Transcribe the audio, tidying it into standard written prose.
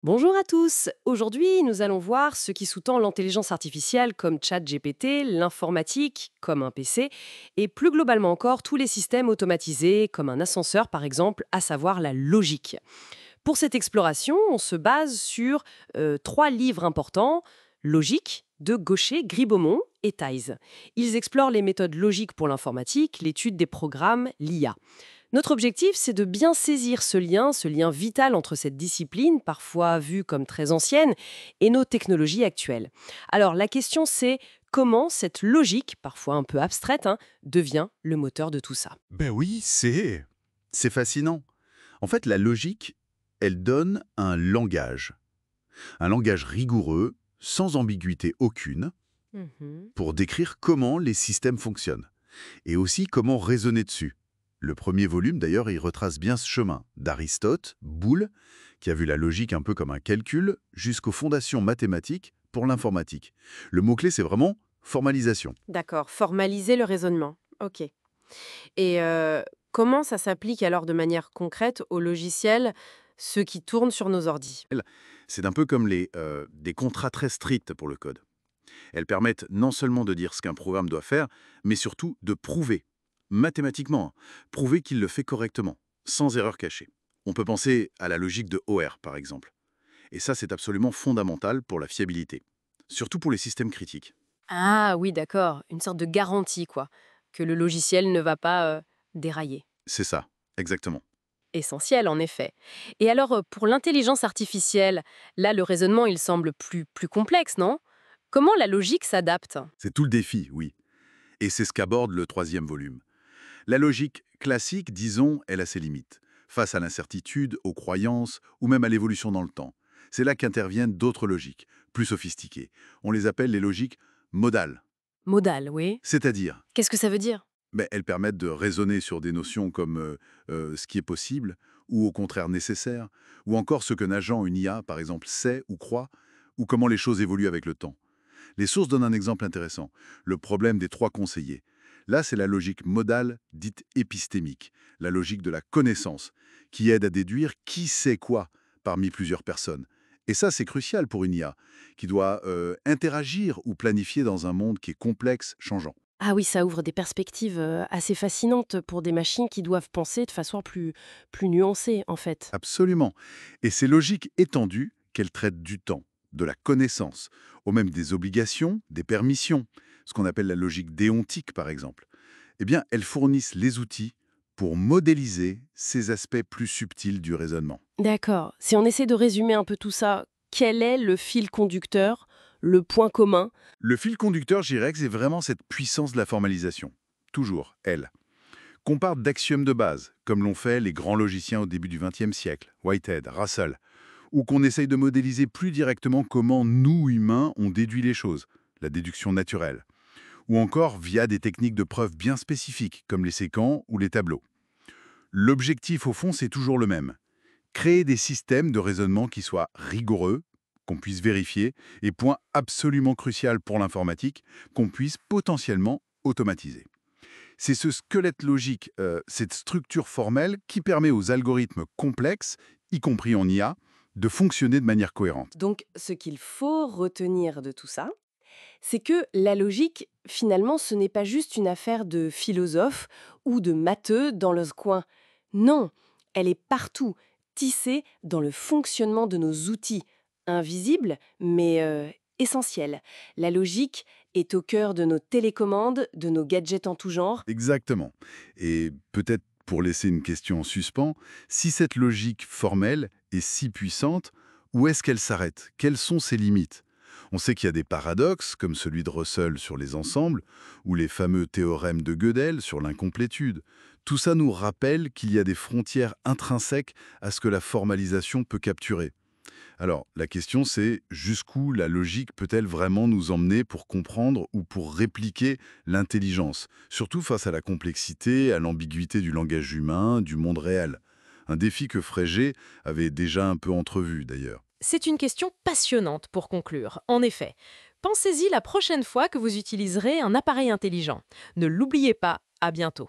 Bonjour à tous. Aujourd'hui, nous allons voir ce qui sous-tend l'intelligence artificielle comme ChatGPT, l'informatique comme un PC, et plus globalement encore tous les systèmes automatisés comme un ascenseur par exemple, à savoir la logique. Pour cette exploration, on se base sur trois livres importants, Logique de Gaucher, Gribaumont et Thaïs. Ils explorent les méthodes logiques pour l'informatique, l'étude des programmes, l'IA. Notre objectif, c'est de bien saisir ce lien vital entre cette discipline, parfois vue comme très ancienne, et nos technologies actuelles. Alors la question c'est comment cette logique, parfois un peu abstraite, devient le moteur de tout ça. Ben oui, c'est fascinant. En fait, la logique, elle donne un langage rigoureux, sans ambiguïté aucune, Mhm. pour décrire comment les systèmes fonctionnent, et aussi comment raisonner dessus. Le premier volume, d'ailleurs, il retrace bien ce chemin, d'Aristote, Boole, qui a vu la logique un peu comme un calcul, jusqu'aux fondations mathématiques pour l'informatique. Le mot-clé, c'est vraiment formalisation. D'accord, formaliser le raisonnement. Ok. Et comment ça s'applique alors de manière concrète aux logiciels, ceux qui tournent sur nos ordis? C'est un peu comme des contrats très stricts pour le code. Elles permettent non seulement de dire ce qu'un programme doit faire, mais surtout de prouver, mathématiquement, prouver qu'il le fait correctement, sans erreur cachée. On peut penser à la logique de OR, par exemple. Et ça, c'est absolument fondamental pour la fiabilité, surtout pour les systèmes critiques. Ah oui, d'accord, une sorte de garantie, quoi, que le logiciel ne va pas dérailler. C'est ça, exactement. Essentiel, en effet. Et alors, pour l'intelligence artificielle, là, le raisonnement, il semble plus complexe, non? Comment la logique s'adapte? C'est tout le défi, oui. Et c'est ce qu'aborde le troisième volume. La logique classique, disons, elle a ses limites, face à l'incertitude, aux croyances ou même à l'évolution dans le temps. C'est là qu'interviennent d'autres logiques, plus sophistiquées. On les appelle les logiques modales. Modal, oui. C'est-à-dire, Qu'est-ce que ça veut dire? elles permettent de raisonner sur des notions comme ce qui est possible, ou au contraire nécessaire, ou encore ce qu'un agent, une IA, par exemple, sait ou croit, ou comment les choses évoluent avec le temps. Les sources donnent un exemple intéressant, le problème des trois conseillers. Là, c'est la logique modale dite épistémique, la logique de la connaissance, qui aide à déduire qui sait quoi parmi plusieurs personnes. Et ça, c'est crucial pour une IA, qui doit interagir ou planifier dans un monde qui est complexe, changeant. Ah oui, ça ouvre des perspectives assez fascinantes pour des machines qui doivent penser de façon plus nuancée, en fait. Absolument. Et ces logiques étendues, qu'elles traitent du temps, de la connaissance, ou même des obligations, des permissions, ce qu'on appelle la logique déontique par exemple, eh bien, elles fournissent les outils pour modéliser ces aspects plus subtils du raisonnement. D'accord. Si on essaie de résumer un peu tout ça, quel est le fil conducteur, le point commun? Le fil conducteur, je dirais que c'est vraiment cette puissance de la formalisation. Toujours, elle. Qu'on parte d'axiomes de base, comme l'ont fait les grands logiciens au début du XXe siècle, Whitehead, Russell, ou qu'on essaye de modéliser plus directement comment nous, humains, on déduit les choses, la déduction naturelle, ou encore via des techniques de preuve bien spécifiques, comme les séquents ou les tableaux. L'objectif, au fond, c'est toujours le même. Créer des systèmes de raisonnement qui soient rigoureux, qu'on puisse vérifier, et point absolument crucial pour l'informatique, qu'on puisse potentiellement automatiser. C'est ce squelette logique, cette structure formelle qui permet aux algorithmes complexes, y compris en IA, de fonctionner de manière cohérente. Donc, ce qu'il faut retenir de tout ça, c'est que la logique, finalement, ce n'est pas juste une affaire de philosophe ou de matheux dans le coin. Non, elle est partout, tissée dans le fonctionnement de nos outils, invisibles mais essentiels. La logique est au cœur de nos télécommandes, de nos gadgets en tout genre. Exactement. Et peut-être pour laisser une question en suspens, si cette logique formelle est si puissante, où est-ce qu'elle s'arrête? Quelles sont ses limites? On sait qu'il y a des paradoxes, comme celui de Russell sur les ensembles, ou les fameux théorèmes de Gödel sur l'incomplétude. Tout ça nous rappelle qu'il y a des frontières intrinsèques à ce que la formalisation peut capturer. Alors, la question c'est jusqu'où la logique peut-elle vraiment nous emmener pour comprendre ou pour répliquer l'intelligence, surtout face à la complexité, à l'ambiguïté du langage humain, du monde réel. Un défi que Frege avait déjà un peu entrevu d'ailleurs. C'est une question passionnante pour conclure. En effet, pensez-y la prochaine fois que vous utiliserez un appareil intelligent. Ne l'oubliez pas, à bientôt.